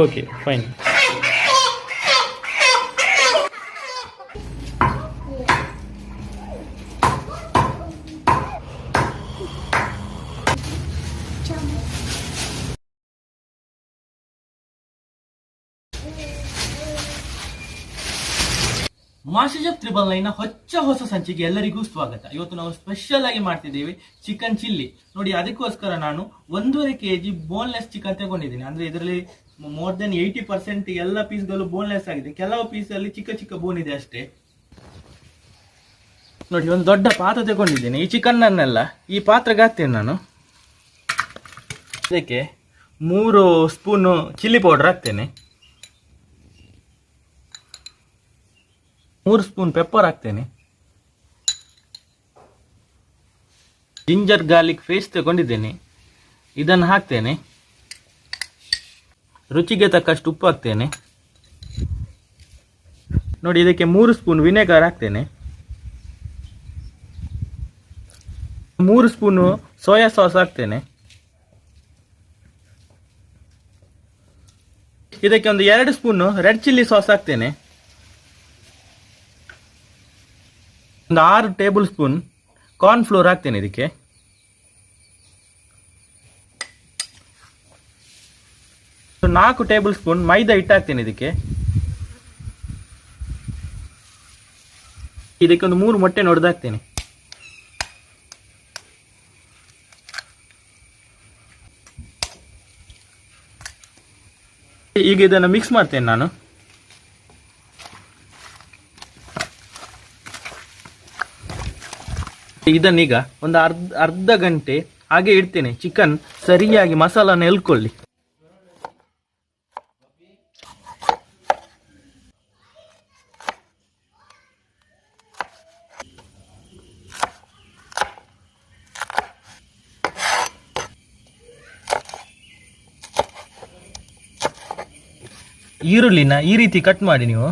Okay fine. Master chef 999 ಹೊಸ ಸಂಚಿಕೆ ಎಲ್ಲರಿಗೂ ಸ್ವಾಗತ. ಇವತ್ತು ನಾವು ಸ್ಪೆಷಲ್ ಆಗಿ ಮಾಡ್ತಿದ್ದೀವಿ ಚಿಕನ್ ಚಿಲ್ಲಿ. ನೋಡಿ, ಅದಕ್ಕೋಸ್ಕರ ನಾನು 1.5 kg ಬೋನ್ಲೆಸ್ ಚಿಕನ್ ತಗೊಂಡಿದ್ದೀನಿ. ಅಂದ್ರೆ ಇದರಲ್ಲಿ ಮೋರ್ ದೆನ್ 80% ಎಲ್ಲ ಪೀಸ್ಗಳು ಬೋನ್ಲೆಸ್ ಆಗಿದೆ. ಕೆಲವು ಪೀಸ್ ಅಲ್ಲಿ ಚಿಕ್ಕ ಚಿಕ್ಕ ಬೋನ್ ಇದೆ ಅಷ್ಟೇ. ನೋಡಿ, ಒಂದು ದೊಡ್ಡ ಪಾತ್ರೆ ತಗೊಂಡಿದ್ದೀನಿ. ಈ ಚಿಕನ್ ಅನ್ನೆಲ್ಲ ಈ ಪಾತ್ರೆಗೆ ಹಾಕ್ತೇನೆ ನಾನು. ಇದಕ್ಕೆ 3 ಸ್ಪೂನ್ ಚಿಲ್ಲಿ ಪೌಡರ್ ಹಾಕ್ತೇನೆ, 3 ಸ್ಪೂನ್ ಪೆಪ್ಪರ್ ಹಾಕ್ತೇನೆ, ಜಿಂಜರ್ ಗಾರ್ಲಿಕ್ ಪೇಸ್ಟ್ ತಗೊಂಡಿದ್ದೇನೆ, ಇದನ್ನು ಹಾಕ್ತೇನೆ. ರುಚಿಗೆ ತಕ್ಕಷ್ಟು ಉಪ್ಪು ಹಾಕ್ತೇನೆ. ನೋಡಿ, ಇದಕ್ಕೆ 3 ಸ್ಪೂನ್ ವಿನೆಗರ್ ಹಾಕ್ತೇನೆ, 3 ಸ್ಪೂನು ಸೋಯಾ ಸಾಸ್ ಹಾಕ್ತೇನೆ. ಇದಕ್ಕೆ ಒಂದು 2 ಸ್ಪೂನ್ ರೆಡ್ ಚಿಲ್ಲಿ ಸಾಸ್ ಹಾಕ್ತೇನೆ. ಒಂದು 6 ಟೇಬಲ್ ಸ್ಪೂನ್ ಕಾರ್ನ್ ಫ್ಲೋರ್ ಹಾಕ್ತೇನೆ. ಇದಕ್ಕೆ ಒಂದು 4 ಟೇಬಲ್ ಸ್ಪೂನ್ ಮೈದಾ ಹಿಟ್ಟು ಹಾಕ್ತೇನೆ. ಇದಕ್ಕೆ ಒಂದು 3 ಮೊಟ್ಟೆ ಒಡೆದು ಹಾಕ್ತೇನೆ. ಈಗ ಇದನ್ನು ಮಿಕ್ಸ್ ಮಾಡ್ತೇನೆ ನಾನು. ಇದನ್ನೀಗ ಒಂದು ಅರ್ಧ ಗಂಟೆ ಹಾಗೆ ಇಡ್ತೇನೆ. ಚಿಕನ್ ಸರಿಯಾಗಿ ಮಸಾಲಾನ ಎಲ್ಕೊಳ್ಳಿ. ಈರುಳ್ಳಿನ ಈ ರೀತಿ ಕಟ್ ಮಾಡಿ ನೀವು.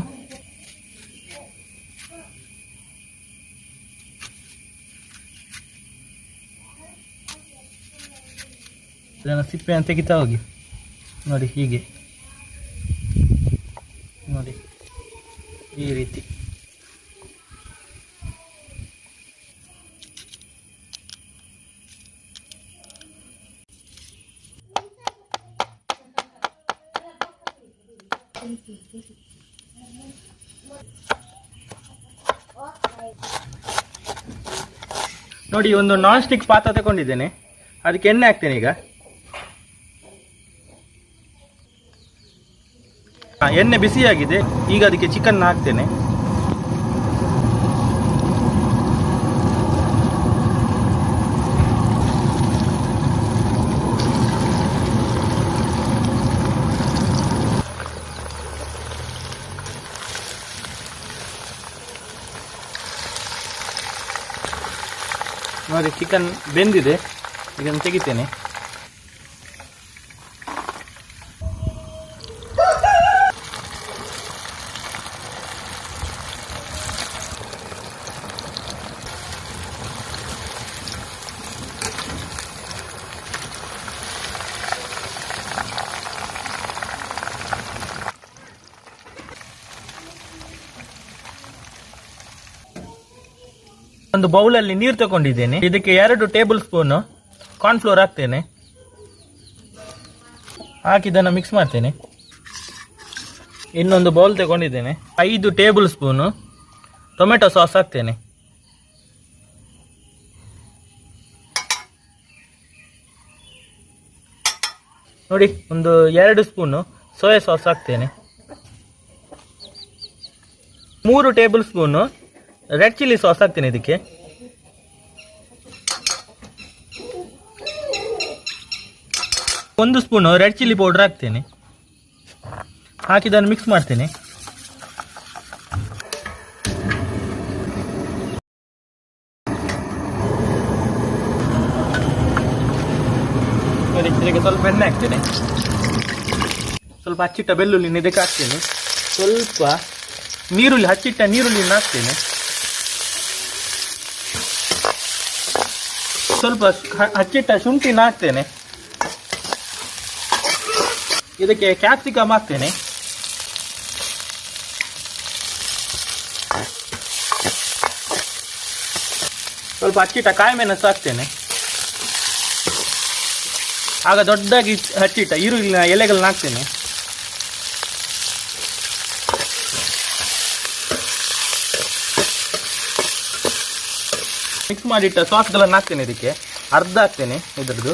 ಇದನ್ನು ಸಿಪ್ಪೆಯನ್ನು ತೆಗಿತಾ ಹೋಗಿ. ನೋಡಿ, ಹೀಗೆ ನೋಡಿ, ಈ ರೀತಿ. ನೋಡಿ, ಒಂದು ನಾನ್ ಸ್ಟಿಕ್ ಪಾತ್ರೆ ತಗೊಂಡಿದ್ದೇನೆ. ಅದಕ್ಕೆ ಎಣ್ಣೆ ಹಾಕ್ತೇನೆ ಈಗ. ಎಣ್ಣೆ ಬಿಸಿಯಾಗಿದೆ. ಈಗ ಅದಕ್ಕೆ ಚಿಕನ್ ಹಾಕ್ತೇನೆ. ನೋಡಿ, ಚಿಕನ್ ಬೆಂದಿದೆ. ಇದನ್ನು ತೆಗಿತೇನೆ. ಒಂದು ಬೌಲಲ್ಲಿ ನೀರು ತಗೊಂಡಿದ್ದೇನೆ. ಇದಕ್ಕೆ 2 ಟೇಬಲ್ ಸ್ಪೂನ್ ಕಾರ್ನ್ ಫ್ಲೋರ್ ಹಾಕ್ತೇನೆ. ಹಾಕಿ ಇದನ್ನು ಮಿಕ್ಸ್ ಮಾಡ್ತೇನೆ. ಇನ್ನೊಂದು ಬೌಲ್ ತಗೊಂಡಿದ್ದೇನೆ. 5 ಟೇಬಲ್ ಸ್ಪೂನ್ ಟೊಮೆಟೊ ಸಾಸ್ ಹಾಕ್ತೇನೆ. ನೋಡಿ, ಒಂದು 2 ಸ್ಪೂನ್ ಸೋಯಾ ಸಾಸ್ ಹಾಕ್ತೇನೆ. 3 table spoon red chilli sauce ಹಾಕ್ತೇನೆ. ಇದಕ್ಕೆ 1 ಸ್ಪೂನ್ ರೆಡ್ ಚಿಲ್ಲಿ ಪೌಡರ್ ಹಾಕ್ತೇನೆ. ಹಾಕಿದನ್ನು ಮಿಕ್ಸ್ ಮಾಡ್ತೇನೆ. ಇದಕ್ಕೆ ಸ್ವಲ್ಪ ಎಣ್ಣೆ ಹಾಕ್ತೇನೆ. ಸ್ವಲ್ಪ ಹಚ್ಚಿಟ್ಟ ಬೆಳ್ಳುಳ್ಳಿ ಇದಕ್ಕೆ ಹಾಕ್ತೇನೆ. ಸ್ವಲ್ಪ ನೀರುಳ್ಳಿ, ಹಚ್ಚಿಟ್ಟ ನೀರುಳ್ಳಿನ ಹಾಕ್ತೇನೆ. ಸ್ವಲ್ಪ ಹಚ್ಚಿಟ್ಟ ಶುಂಠಿನ ಹಾಕ್ತೇನೆ. ಇದಕ್ಕೆ ಕ್ಯಾಪ್ಸಿಕಮ್ ಹಾಕ್ತೇನೆ. ಸ್ವಲ್ಪ ಹಚ್ಚಿಟ್ಟ ಕಾಯಿ ಮೆಣಸು ಹಾಕ್ತೇನೆ. ಆಗ ದೊಡ್ಡದಾಗಿ ಹಚ್ಚಿಟ್ಟ ಈರುಳ್ಳಿನ ಎಲೆಗಳನ್ನ ಹಾಕ್ತೇನೆ. ಮಿಕ್ಸ್ ಮಾಡಿಟ್ಟ ಸಾಸ್ಗಳನ್ನು ಹಾಕ್ತೇನೆ. ಇದಕ್ಕೆ ಅರ್ಧ ಹಾಕ್ತೇನೆ ಇದ್ರದ್ದು.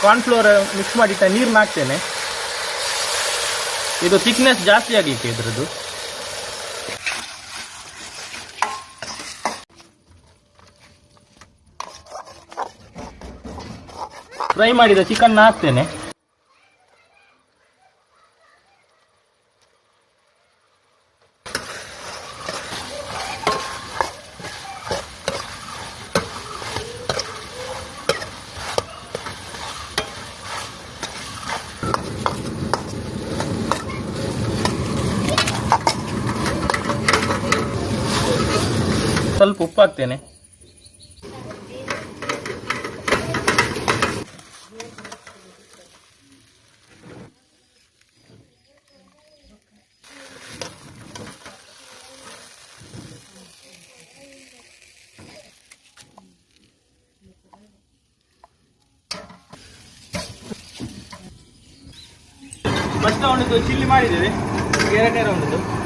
ಕಾರ್ನ್ಫ್ಲೋರ್ ಮಿಕ್ಸ್ ಮಾಡಿಟ್ಟ ನೀರನ್ನ ಹಾಕ್ತೇನೆ. ಇದು ಥಿಕ್ನೆಸ್ ಜಾಸ್ತಿ ಆಗಲಿಕ್ಕೆ ಇದ್ರದ್ದು. ಫ್ರೈ ಮಾಡಿದ ಚಿಕನ್ ಹಾಕ್ತೇನೆ. ಸ್ವಲ್ಪ ಉಪ್ಪು ಹಾಕ್ತೇನೆ. ಫಸ್ಟ್ ರೌಂಡ್ ಚಿಲ್ಲಿ ಮಾಡಿದ್ದೇವೆ, ಎರಡನೇ ರೌಂಡ್